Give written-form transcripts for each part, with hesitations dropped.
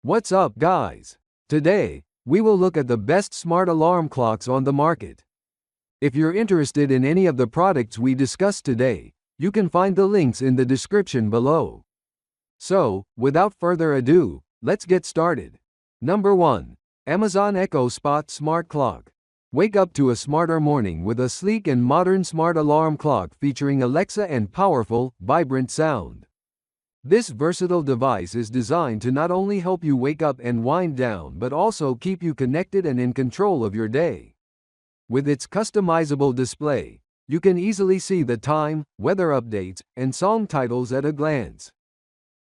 What's up, guys? Today, we will look at the best smart alarm clocks on the market. If you're interested in any of the products we discussed today, you can find the links in the description below. So, without further ado, let's get started. Number 1. Amazon Echo Spot Smart Clock. Wake up to a smarter morning with a sleek and modern smart alarm clock featuring Alexa and powerful, vibrant sound. This versatile device is designed to not only help you wake up and wind down but also keep you connected and in control of your day. With its customizable display, you can easily see the time, weather updates, and song titles at a glance.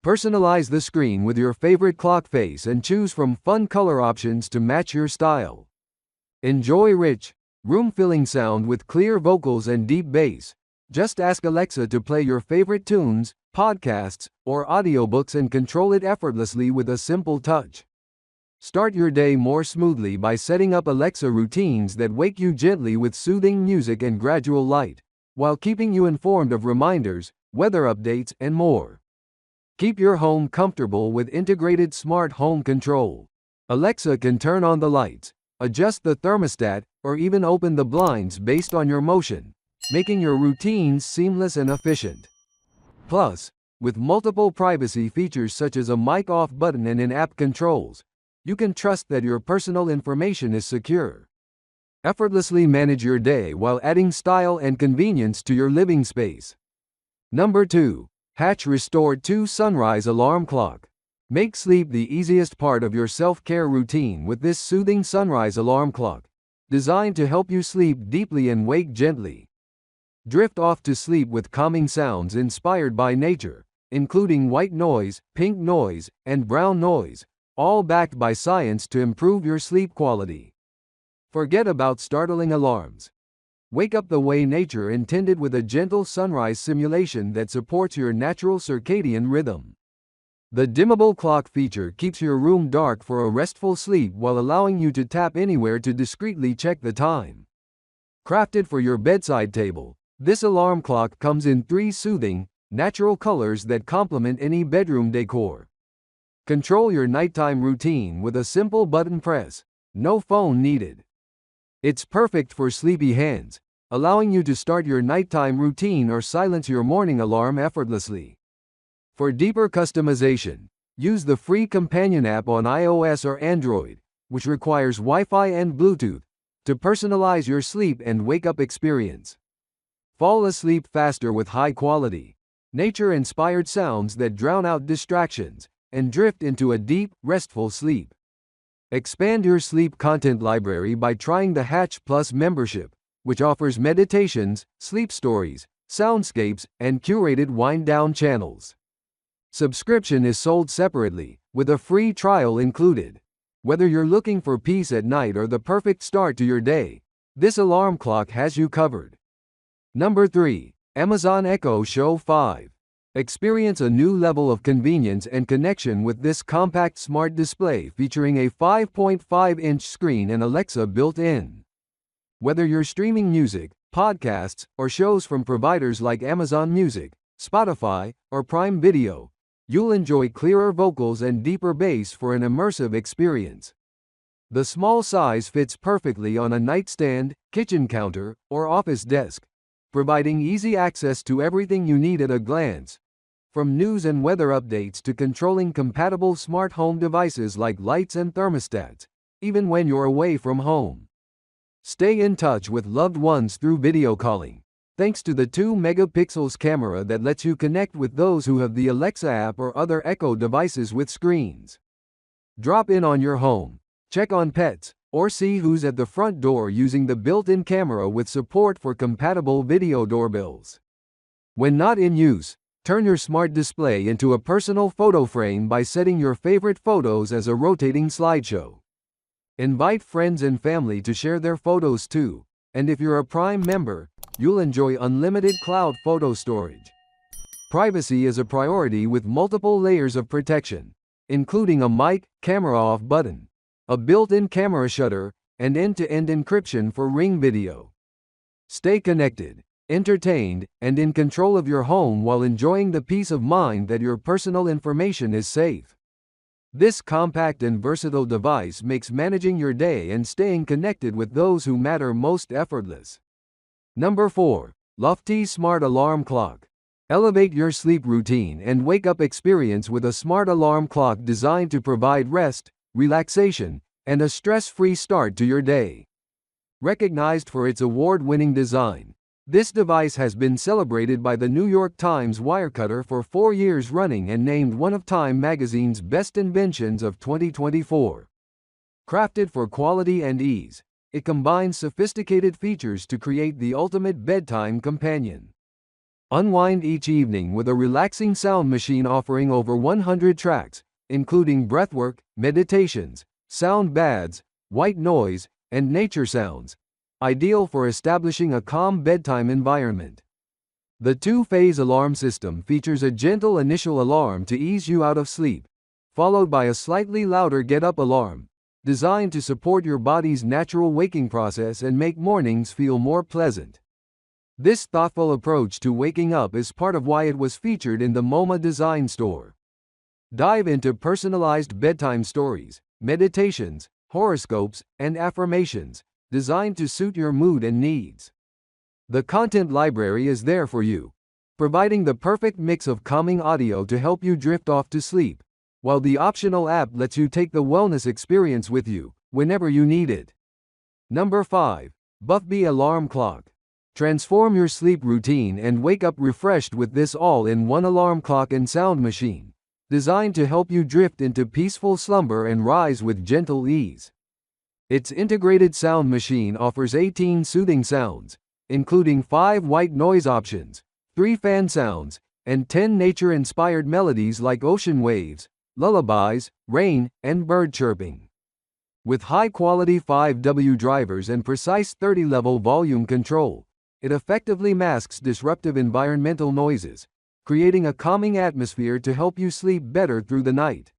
Personalize the screen with your favorite clock face and choose from fun color options to match your style. Enjoy rich, room-filling sound with clear vocals and deep bass. Just ask Alexa to play your favorite tunes, podcasts, or audiobooks and control it effortlessly with a simple touch. Start your day more smoothly by setting up Alexa routines that wake you gently with soothing music and gradual light, while keeping you informed of reminders, weather updates, and more. Keep your home comfortable with integrated smart home control. Alexa can turn on the lights, adjust the thermostat, or even open the blinds based on your motion, making your routines seamless and efficient. Plus, with multiple privacy features such as a mic off button and in-app controls, you can trust that your personal information is secure. Effortlessly manage your day while adding style and convenience to your living space. Number 2. Hatch Restored 2 Sunrise Alarm Clock. Make sleep the easiest part of your self-care routine with this soothing sunrise alarm clock, designed to help you sleep deeply and wake gently. Drift off to sleep with calming sounds inspired by nature, including white noise, pink noise, and brown noise, all backed by science to improve your sleep quality. Forget about startling alarms. Wake up the way nature intended with a gentle sunrise simulation that supports your natural circadian rhythm. The dimmable clock feature keeps your room dark for a restful sleep while allowing you to tap anywhere to discreetly check the time. Crafted for your bedside table, this alarm clock comes in 3 soothing, natural colors that complement any bedroom decor. Control your nighttime routine with a simple button press, no phone needed. It's perfect for sleepy hands, allowing you to start your nighttime routine or silence your morning alarm effortlessly. For deeper customization, use the free companion app on iOS or Android, which requires Wi-Fi and Bluetooth, to personalize your sleep and wake-up experience. Fall asleep faster with high-quality, nature-inspired sounds that drown out distractions, and drift into a deep, restful sleep. Expand your sleep content library by trying the Hatch Plus membership, which offers meditations, sleep stories, soundscapes, and curated wind-down channels. Subscription is sold separately, with a free trial included. Whether you're looking for peace at night or the perfect start to your day, this alarm clock has you covered. Number 3. Amazon Echo Show 5. Experience a new level of convenience and connection with this compact smart display featuring a 5.5-inch screen and Alexa built in. Whether you're streaming music, podcasts, or shows from providers like Amazon Music, Spotify, or Prime Video, you'll enjoy clearer vocals and deeper bass for an immersive experience. The small size fits perfectly on a nightstand, kitchen counter, or office desk, providing easy access to everything you need at a glance. From news and weather updates to controlling compatible smart home devices like lights and thermostats, even when you're away from home. Stay in touch with loved ones through video calling, thanks to the 2-megapixels camera that lets you connect with those who have the Alexa app or other Echo devices with screens. Drop in on your home, check on pets, or see who's at the front door using the built-in camera with support for compatible video doorbells. When not in use, turn your smart display into a personal photo frame by setting your favorite photos as a rotating slideshow. Invite friends and family to share their photos too, and if you're a Prime member, you'll enjoy unlimited cloud photo storage. Privacy is a priority with multiple layers of protection, including a mic, camera off button, a built-in camera shutter, and end-to-end encryption for Ring video. Stay connected, entertained, and in control of your home while enjoying the peace of mind that your personal information is safe. This compact and versatile device makes managing your day and staying connected with those who matter most effortless. Number 4. Loftie Smart Alarm Clock. Elevate your sleep routine and wake-up experience with a smart alarm clock designed to provide rest, relaxation, and a stress-free start to your day. Recognized for its award-winning design, this device has been celebrated by the New York Times Wirecutter for 4 years running and named one of Time magazine's best inventions of 2024. Crafted for quality and ease, it combines sophisticated features to create the ultimate bedtime companion. Unwind each evening with a relaxing sound machine offering over 100 tracks, including breathwork, meditations, sound baths, white noise, and nature sounds, ideal for establishing a calm bedtime environment. The two-phase alarm system features a gentle initial alarm to ease you out of sleep, followed by a slightly louder get-up alarm, designed to support your body's natural waking process and make mornings feel more pleasant. This thoughtful approach to waking up is part of why it was featured in the MoMA Design Store. Dive into personalized bedtime stories, meditations, horoscopes, and affirmations, designed to suit your mood and needs. The content library is there for you, providing the perfect mix of calming audio to help you drift off to sleep, while the optional app lets you take the wellness experience with you, whenever you need it. Number 5. Buffbee Alarm Clock. Transform your sleep routine and wake up refreshed with this all-in-one alarm clock and sound machine, designed to help you drift into peaceful slumber and rise with gentle ease. Its integrated sound machine offers 18 soothing sounds, including 5 white noise options, 3 fan sounds, and 10 nature-inspired melodies like ocean waves, lullabies, rain, and bird chirping. With high-quality 5W drivers and precise 30-level volume control, it effectively masks disruptive environmental noises, creating a calming atmosphere to help you sleep better through the night.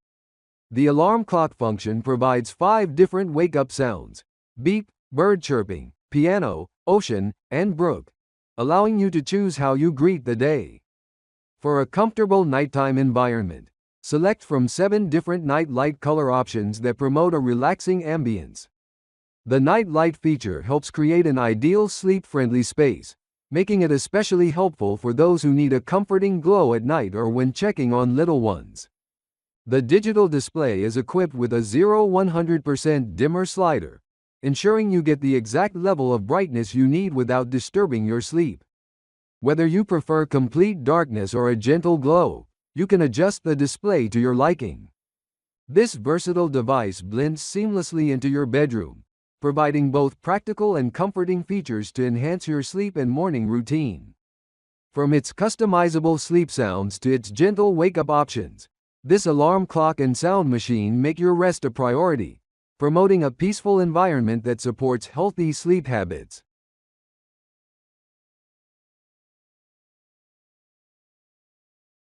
The alarm clock function provides 5 different wake-up sounds: beep, bird chirping, piano, ocean, and brook, allowing you to choose how you greet the day. For a comfortable nighttime environment, select from 7 different night light color options that promote a relaxing ambience. The night light feature helps create an ideal sleep-friendly space, making it especially helpful for those who need a comforting glow at night or when checking on little ones. The digital display is equipped with a 0-100% dimmer slider, ensuring you get the exact level of brightness you need without disturbing your sleep. Whether you prefer complete darkness or a gentle glow, you can adjust the display to your liking. This versatile device blends seamlessly into your bedroom, providing both practical and comforting features to enhance your sleep and morning routine. From its customizable sleep sounds to its gentle wake-up options, this alarm clock and sound machine make your rest a priority, promoting a peaceful environment that supports healthy sleep habits.